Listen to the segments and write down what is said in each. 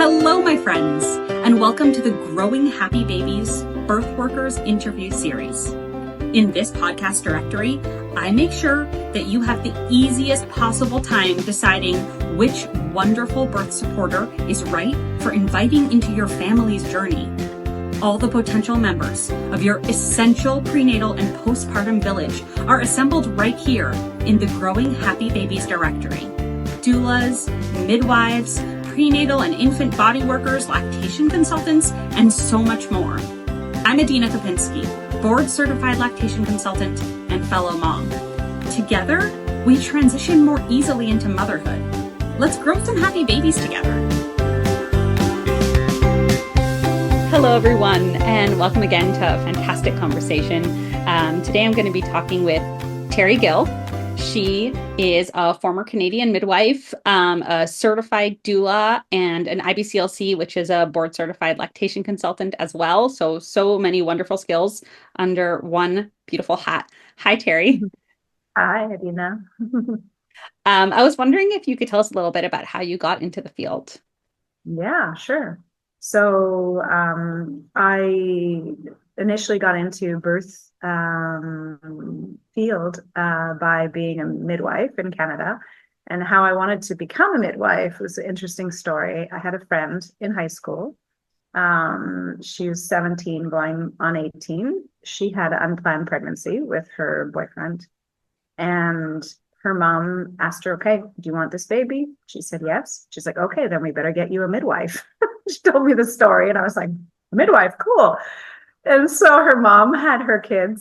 Hello, my friends, and welcome to the Growing Happy Babies Birthworkers interview series. In this podcast directory, I make sure that you have the easiest possible time deciding which wonderful birth supporter is right for inviting into your family's journey. All the potential members of your essential prenatal and postpartum village are assembled right here in the Growing Happy Babies directory. Doulas, midwives, prenatal and infant bodywokers, lactation consultants, and so much more. I'm Adina Kopinski, board-certified lactation consultant and fellow mom. Together, we transition more easily into motherhood. Let's grow some happy babies together. Hello, everyone, and welcome again to a fantastic conversation. Today, I'm going to be talking with Terri Gil. She is a former Canadian midwife, a certified doula, and an IBCLC, which is a board-certified lactation consultant as well. So many wonderful skills under one beautiful hat. Hi, Terri. Hi, Adina. I was wondering if you could tell us a little bit about how you got into the field. Yeah, sure. So I initially got into birth field by being a midwife in Canada. And how I wanted to become a midwife was an interesting story. I had a friend in high school. She was 17 going on 18. She had an unplanned pregnancy with her boyfriend. And her mom asked her, okay, do you want this baby? She said, yes. She's like, okay, then we better get you a midwife. She told me the story and I was like, midwife, cool. And so her mom had her and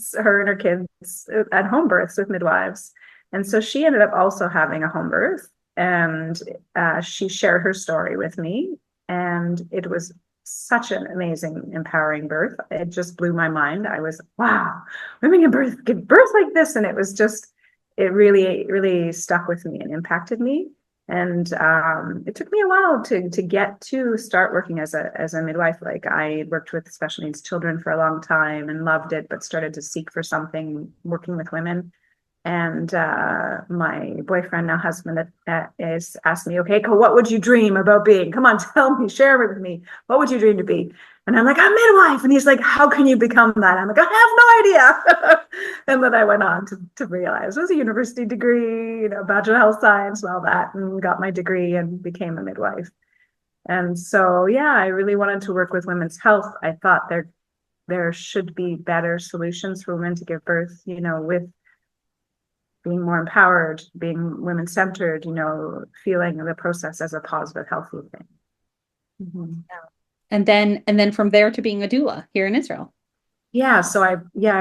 her kids at home births with midwives. And so she ended up also having a home birth, and she shared her story with me. And it was such an amazing, empowering birth. It just blew my mind. I was, wow, women give birth like this. And it was just, it really, really stuck with me and impacted me. And it took me a while to get to start working as a midwife. Like, I worked with special needs children for a long time and loved it, but started to seek for something working with women. And my boyfriend, now husband, is asked me, okay, what would you dream about being? Come on, tell me, share it with me. What would you dream to be? And I'm like, I'm midwife. And he's like, how can you become that? I'm like, I have no idea. And then I went on to realize it was a university degree, Bachelor of Health Science and all that, and got my degree and became a midwife. And so, yeah, I really wanted to work with women's health. I thought there should be better solutions for women to give birth, with being more empowered, being women-centered, feeling the process as a positive, healthy thing. Mm-hmm. And then from there to being a doula here in Israel. Yeah, so I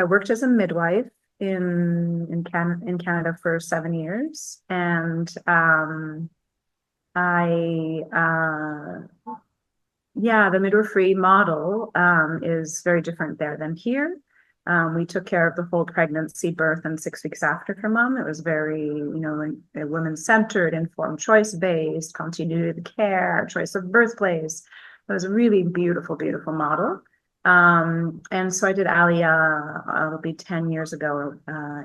worked as a midwife in Canada for 7 years, and the midwifery model is very different there than here. We took care of the whole pregnancy, birth, and 6 weeks after for mom. It was very, women-centered, informed choice-based, continuity of care, choice of birthplace. It was a really beautiful, beautiful model. And so I did Aliyah, it'll be 10 years ago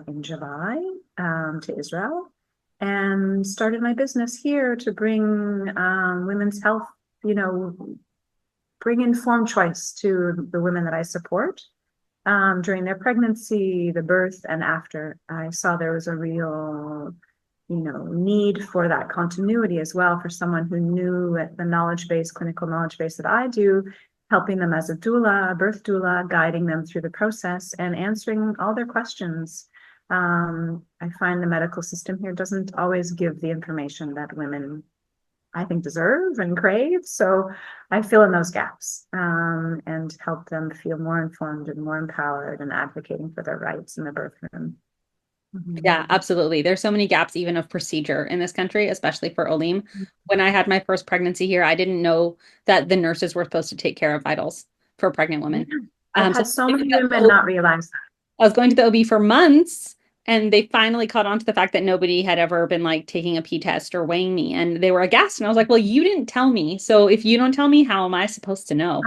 in July, to Israel, and started my business here to bring women's health, bring informed choice to the women that I support. During their pregnancy, the birth, and after. I saw there was a real, need for that continuity as well, for someone who knew the clinical knowledge base that I do, helping them as a doula, a birth doula, guiding them through the process and answering all their questions. I find the medical system here doesn't always give the information that women, I think, deserve and crave. So I fill in those gaps and help them feel more informed and more empowered and advocating for their rights in the birth room. Mm-hmm. Yeah, absolutely. There's so many gaps even of procedure in this country, especially for Olim. Mm-hmm. When I had my first pregnancy here, I didn't know that the nurses were supposed to take care of vitals for pregnant women. I've had so many women not realize that. I was going to the OB for months, and they finally caught on to the fact that nobody had ever been taking a pee test or weighing me, and they were aghast. And I was like, well, you didn't tell me. So if you don't tell me, how am I supposed to know?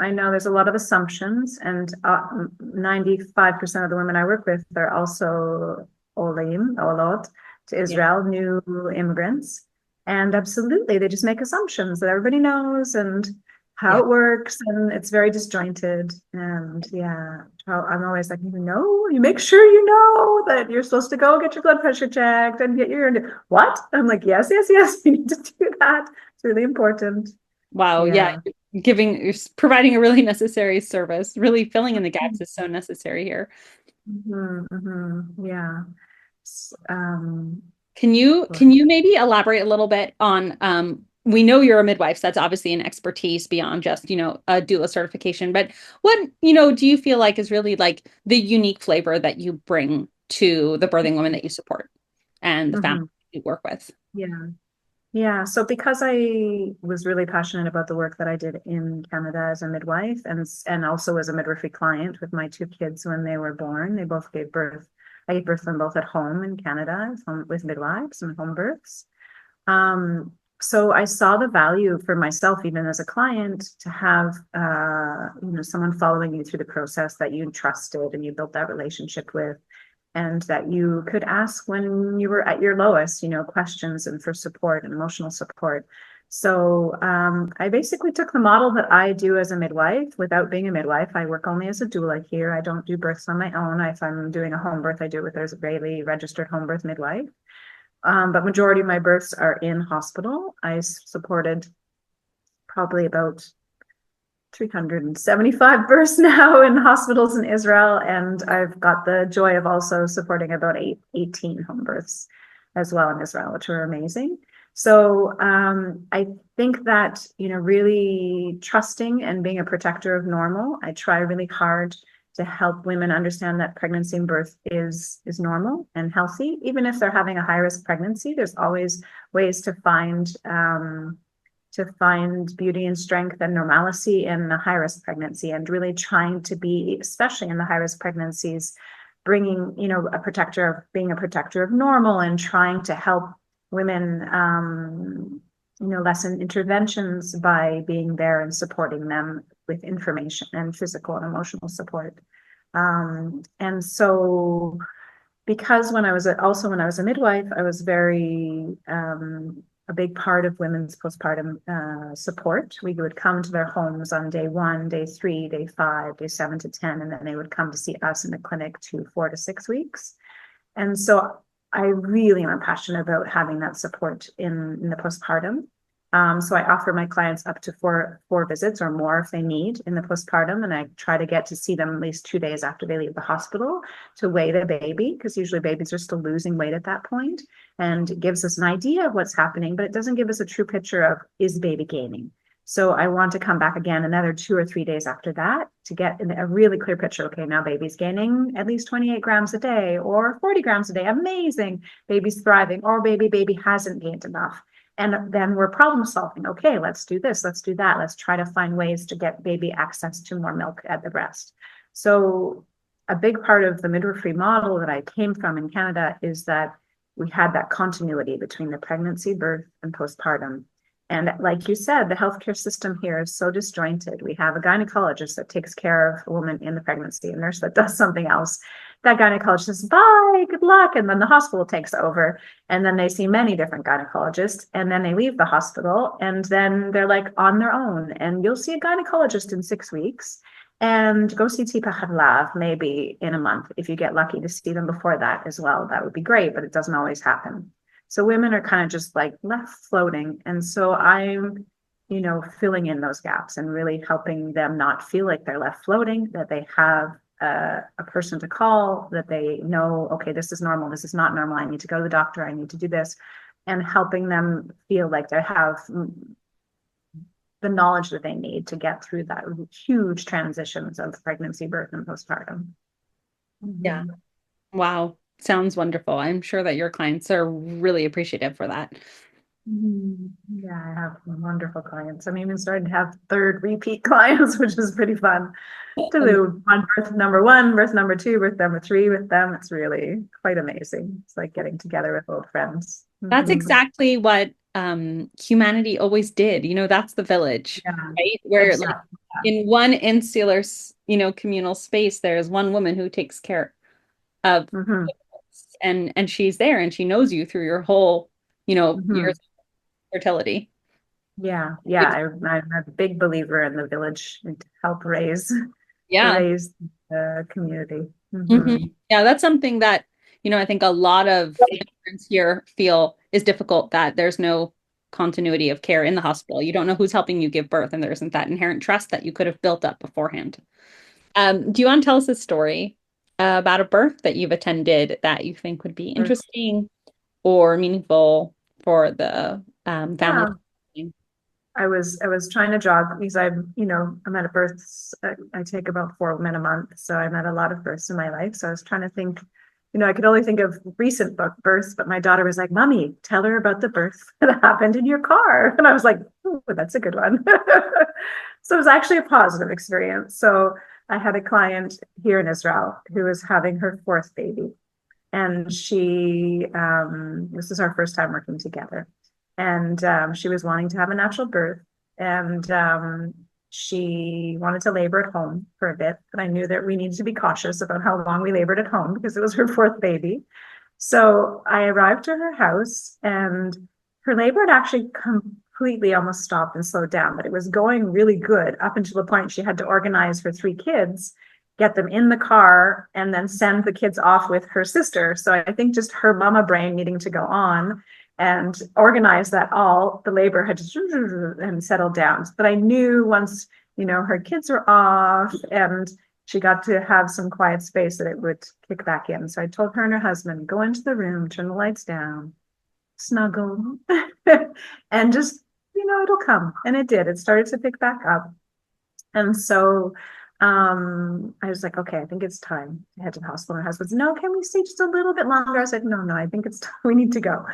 I know there's a lot of assumptions, and 95% of the women I work with are also Olot to Israel, new immigrants. And absolutely, they just make assumptions that everybody knows and how Yeah. it works, and it's very disjointed. And yeah, I'm always like, no, you make sure you know that you're supposed to go get your blood pressure checked and get your what? I'm like, yes, yes, yes, you need to do that. It's really important. Wow. Yeah. Yeah. You're providing a really necessary service. Really filling in the gaps is so necessary here. Yeah. Um, Can you maybe elaborate a little bit on we know you're a midwife, so that's obviously an expertise beyond just, a doula certification, but what, do you feel like is really like the unique flavor that you bring to the birthing women that you support and the families mhm. you work with? Yeah. Yeah, so because I was really passionate about the work that I did in Canada as a midwife and also as a midwifery client with my two kids when they were born, they both gave birth. I gave birth to them both at home in Canada with midwives and home births. So I saw the value for myself, even as a client, to have someone following you through the process that you trusted and you built that relationship with, and that you could ask when you were at your lowest, questions and for support and emotional support. So I basically took the model that I do as a midwife without being a midwife. I work only as a doula here. I don't do births on my own. If I'm doing a home birth, I do it with a Israeli registered home birth midwife. But majority of my births are in hospital. I supported probably about 375 births now in hospitals in Israel. And I've got the joy of also supporting about 18 home births as well in Israel, which were amazing. So I think that, really trusting and being a protector of normal, I try really hard to help women understand that pregnancy and birth is normal and healthy. Even if they're having a high risk pregnancy, there's always ways to find beauty and strength and normalcy in a high risk pregnancy, and really trying to be, especially in the high risk pregnancies, bringing, being a protector of normal and trying to help women, lessen interventions by being there and supporting them with information and physical and emotional support. And so because when I was a midwife, I was very a big part of women's postpartum support. We would come to their homes on day 1, day 3, day 5, day 7 to 10, and then they would come to see us in the clinic 4 to 6 weeks. And so I really am passionate about having that support in the postpartum. So I offer my clients up to four visits or more if they need in the postpartum, and I try to get to see them at least 2 days after they leave the hospital to weigh the baby, because usually babies are still losing weight at that point, and it gives us an idea of what's happening, but it doesn't give us a true picture of, is baby gaining. So I want to come back again another 2 or 3 days after that to get a really clear picture. Okay, now baby's gaining at least 28 grams a day or 40 grams a day. Amazing. Baby's thriving, or baby hasn't gained enough. And then we're problem solving. Okay, let's do this, let's do that. Let's try to find ways to get baby access to more milk at the breast. So a big part of the midwifery model that I came from in Canada is that we had that continuity between the pregnancy, birth, and postpartum. And like you said, the healthcare system here is so disjointed. We have a gynecologist that takes care of a woman in the pregnancy, a nurse that does something else. That gynecologist says, bye, good luck. And then the hospital takes over. And then they see many different gynecologists. And then they leave the hospital. And then they're like on their own. And you'll see a gynecologist in 6 weeks and go see Tipa Hadlav maybe in a month. If you get lucky to see them before that as well, that would be great, but it doesn't always happen. So women are kind of just like left floating. And so I'm, filling in those gaps and really helping them not feel like they're left floating, that they have a person to call, that they know, okay, this is normal, this is not normal, I need to go to the doctor, I need to do this, and helping them feel like they have the knowledge that they need to get through that huge transitions of pregnancy, birth, and postpartum. Yeah. Wow. Sounds wonderful. I'm sure that your clients are really appreciative for that. Yeah, I have wonderful clients. I'm even starting to have third repeat clients, which is pretty fun to do on birth number 1, birth number 2, birth number 3 with them. It's really quite amazing. It's like getting together with old friends. That's exactly what humanity always did. That's the village, Yeah, right? Where like exactly. in one insular, communal space, there's one woman who takes care of Hmm. and she's there and she knows you through your whole, Hmm. years fertility. Yeah, yeah. I'm a big believer in the village and to help Yeah. raise the community. hmm Hmm. Yeah, that's something that, I think a lot of immigrants here feel is difficult, that there's no continuity of care in the hospital. You don't know who's helping you give birth, and there isn't that inherent trust that you could have built up beforehand. Do you want to tell us a story about a birth that you've attended that you think would be interesting or meaningful for the family? Yeah. I was trying to jog because I'm at a births. I take about 4 women a month, so I'm at a lot of births in my life. So I was trying to think, I could only think of recent births, but my daughter was like, "Mommy, tell her about the birth that happened in your car," and I was like, "Oh, that's a good one." So it was actually a positive experience. So I had a client here in Israel who was having her fourth baby, and this is our first time working together, and she was wanting to have a natural birth, and she wanted to labor at home for a bit, but I knew that we needed to be cautious about how long we labored at home because it was her fourth baby. So I arrived to her house, and her labor had actually completely almost stopped and slowed down, but it was going really good up until the point she had to organize her three kids, get them in the car, and then send the kids off with her sister. So I think just her mama brain needing to go on and organize that all, the labor had just and settled down. But I knew once, her kids were off and she got to have some quiet space that it would kick back in. So I told her and her husband, go into the room, turn the lights down, snuggle, and just, it'll come. And it did. It started to pick back up. And so I was like, okay, I think it's time to head to the hospital. And her husband's, no, can we stay just a little bit longer? I said, no, I think it's time. We need to go.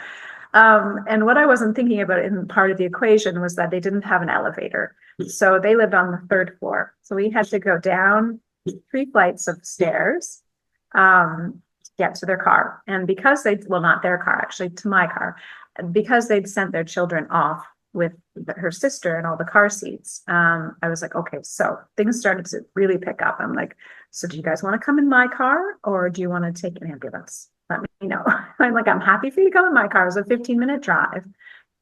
And what I wasn't thinking about in part of the equation was that they didn't have an elevator. So they lived on the third floor. So we had to go down 3 flights of stairs to get to their car. And because well, not their car, actually, to my car, because they'd sent their children off with her sister and all the car seats, I was like, okay, so things started to really pick up. I'm like, so do you guys want to come in my car or do you want to take an ambulance? Let me know. I'm like, I'm happy for you to come in my car. It was a 15-minute drive.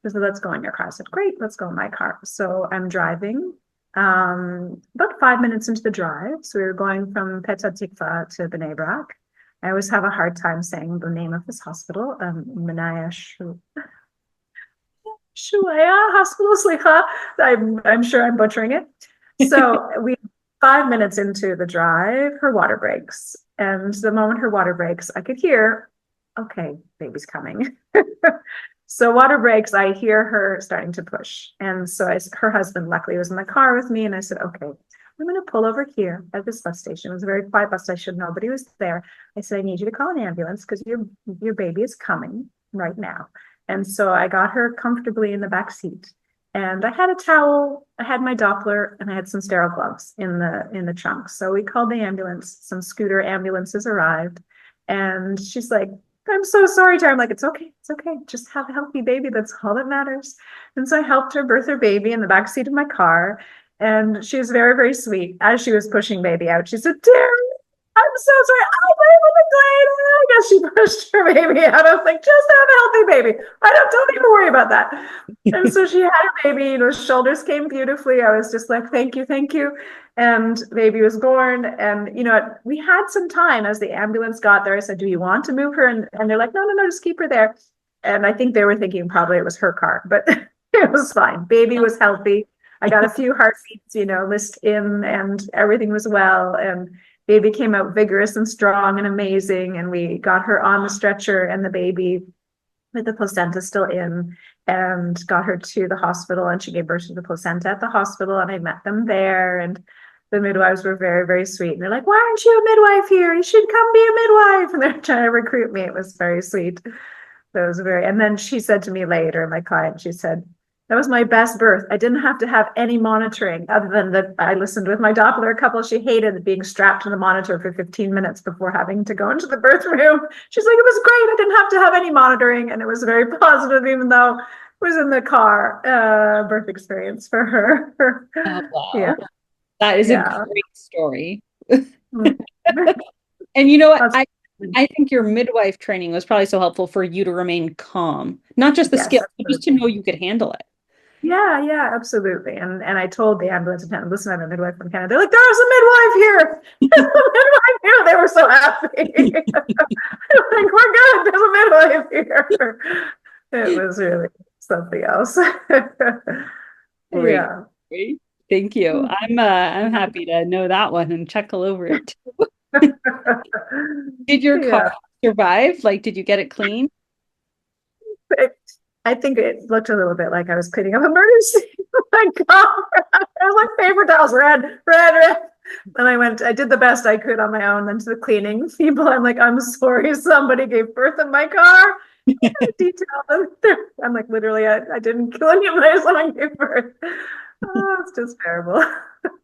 So let's go in your car. I said, great, let's go in my car. So I'm driving about 5 minutes into the drive. So we were going from Petah Tikva to Bnei Brak. I always have a hard time saying the name of this hospital, Menaya Shuaya Hospital, Slicha. I'm sure I'm butchering it. So 5 minutes into the drive, her water breaks. And the moment her water breaks, I could hear, okay, baby's coming. So water breaks, I hear her starting to push. And so her husband luckily was in the car with me. And I said, okay, I'm going to pull over here at this bus station. It was a very quiet bus, I should know, but he was there. I said, I need you to call an ambulance because your baby is coming right now. And so I got her comfortably in the back seat. And I had a towel, I had my Doppler, and I had some sterile gloves in the trunk. So we called the ambulance. Some scooter ambulances arrived. And she's like, I'm so sorry, Terri. I'm like, it's okay. Just have a healthy baby. That's all that matters. And so I helped her birth her baby in the back seat of my car. And she was very, very sweet. As she was pushing baby out, she said, Terri, I'm so sorry. I'll play with the glider. I guess she pushed her baby out. I was like, just have a healthy baby. Don't even worry about that. And so she had her baby, shoulders came beautifully. I was just like, thank you, thank you. And baby was born. And, we had some time as the ambulance got there. I said, do you want to move her? And they're like, no, just keep her there. And I think they were thinking probably it was her car, but it was fine. Baby was healthy. I got a few heartbeats, list in, and everything was well. And baby came out vigorous and strong and amazing. And we got her on the stretcher and the baby with the placenta still in, and got her to the hospital, and she gave birth to the placenta at the hospital, and I met them there. And the midwives were very, very sweet. And they're like, why aren't you a midwife here? You should come be a midwife. And they're trying to recruit me. It was very sweet. So it was and then she said to me later, my client, she said, that was my best birth. I didn't have to have any monitoring other than that I listened with my Doppler couple. She hated being strapped to the monitor for 15 minutes before having to go into the birth room. She's like, it was great. I didn't have to have any monitoring. And it was very positive, even though it was in the car, birth experience for her. Oh, wow. Yeah. That is a great story. And you know what? I think your midwife training was probably so helpful for you to remain calm, not just the Yes, skill, but just to know you could handle it. yeah, yeah, absolutely. And I told the ambulance attendant, listen, I'm a midwife from Canada. They're like, there's a midwife here. There's a midwife here. They were so happy. Like, we're good. There's a midwife here. It was really something else. Great. Yeah. Great. Thank you. I'm happy to know that one and chuckle over it. Did your Yeah. car survive? Like, did you get it clean? I think it looked a little bit like I was cleaning up a murder scene. My God, I was like paper towels, red. And I did the best I could on my own. Then to the cleaning people, I'm like, I'm sorry, somebody gave birth in my car. Detail. I'm like, literally, I didn't kill anybody. Someone gave birth. Oh, it's just terrible.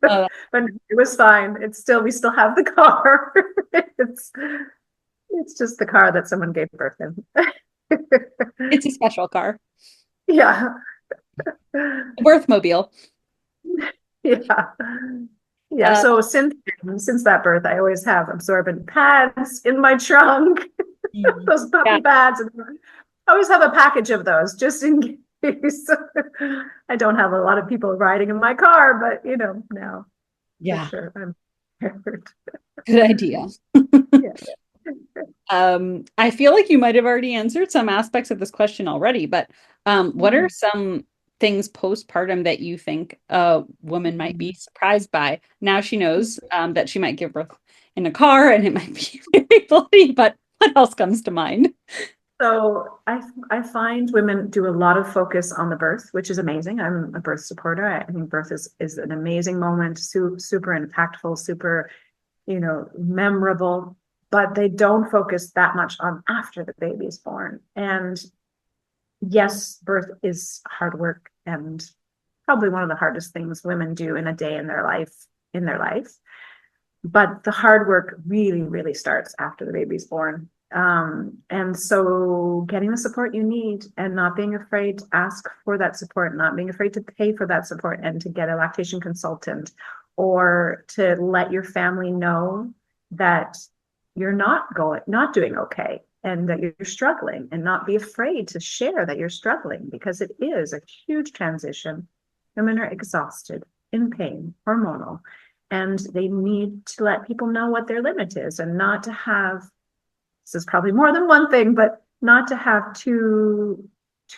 But it was fine. We still have the car. It's just the car that someone gave birth in. It's a special car. Yeah. Birthmobile. Yeah. So since that birth, I always have absorbent pads in my trunk. Those puppy pads. I always have a package of those just in case. I don't have a lot of people riding in my car, but now. Yeah. For sure, I'm prepared. Good idea. Yeah. I feel like you might have already answered some aspects of this question already, but what are some things postpartum that you think a woman might be surprised by? Now she knows that she might give birth in a car and it might be very bloody, but what else comes to mind? So I find women do a lot of focus on the birth, which is amazing. I'm a birth supporter. I think birth is an amazing moment, super impactful, super, memorable, but they don't focus that much on after the baby is born. And yes, birth is hard work and probably one of the hardest things women do in a day in their life. But the hard work really, really starts after the baby's born. And so getting the support you need and not being afraid to ask for that support, not being afraid to pay for that support and to get a lactation consultant or to let your family know that you're not doing okay and that you're struggling, and not be afraid to share that you're struggling, because it is a huge transition. Women are exhausted, in pain, hormonal, and they need to let people know what their limit is, and not to have, this is probably more than one thing, but not to have too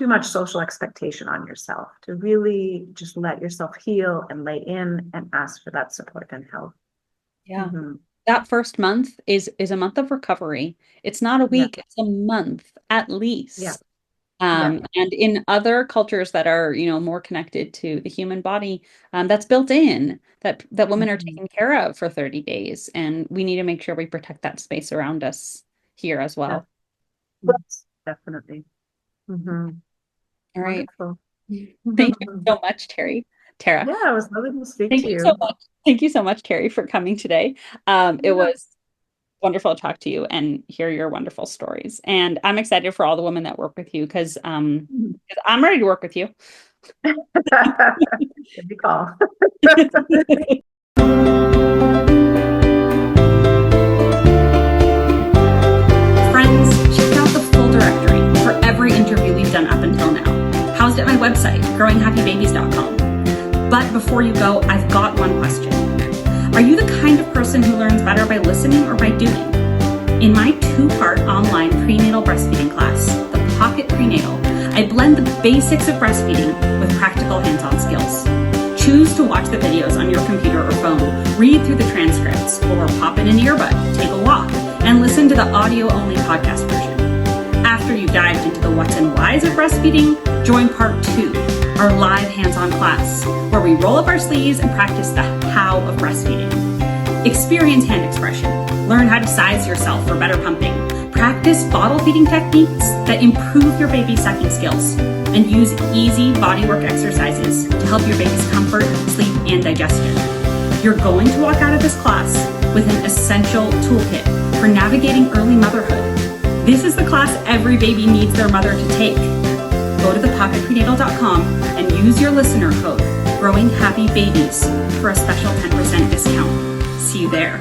much social expectation on yourself, to really just let yourself heal and lay in and ask for that support and help. Yeah. Mm-hmm. That first month is a month of recovery. It's not a week, it's a month at least. Yeah. And in other cultures that are, more connected to the human body, that's built in, that women are taken care of for 30 days. And we need to make sure we protect that space around us here as well. Yes, definitely. Mm-hmm. All right. Thank you so much, Terri. Tara. Yeah, it was lovely to speak to you. So much. Thank you so much, Terri, for coming today. It was wonderful to talk to you and hear your wonderful stories. And I'm excited for all the women that work with you, because I'm ready to work with you. Good call. Friends, check out the full directory for every interview we've done up until now, housed at my website, growinghappybabies.com. But before you go, I've got one question. Are you the kind of person who learns better by listening or by doing? In my 2-part online prenatal breastfeeding class, The Pocket Prenatal, I blend the basics of breastfeeding with practical hands-on skills. Choose to watch the videos on your computer or phone, read through the transcripts, or pop in an earbud, take a walk, and listen to the audio-only podcast version. After you've dived into the what's and whys of breastfeeding, join part 2, our live hands-on class, where we roll up our sleeves and practice the how of breastfeeding. Experience hand expression, learn how to size yourself for better pumping, practice bottle feeding techniques that improve your baby's sucking skills, and use easy bodywork exercises to help your baby's comfort, sleep, and digestion. You're going to walk out of this class with an essential toolkit for navigating early motherhood. This is the class every baby needs their mother to take. Go to thepocketprenatal.com and use your listener code, growinghappybabies, for a special 10% discount. See you there.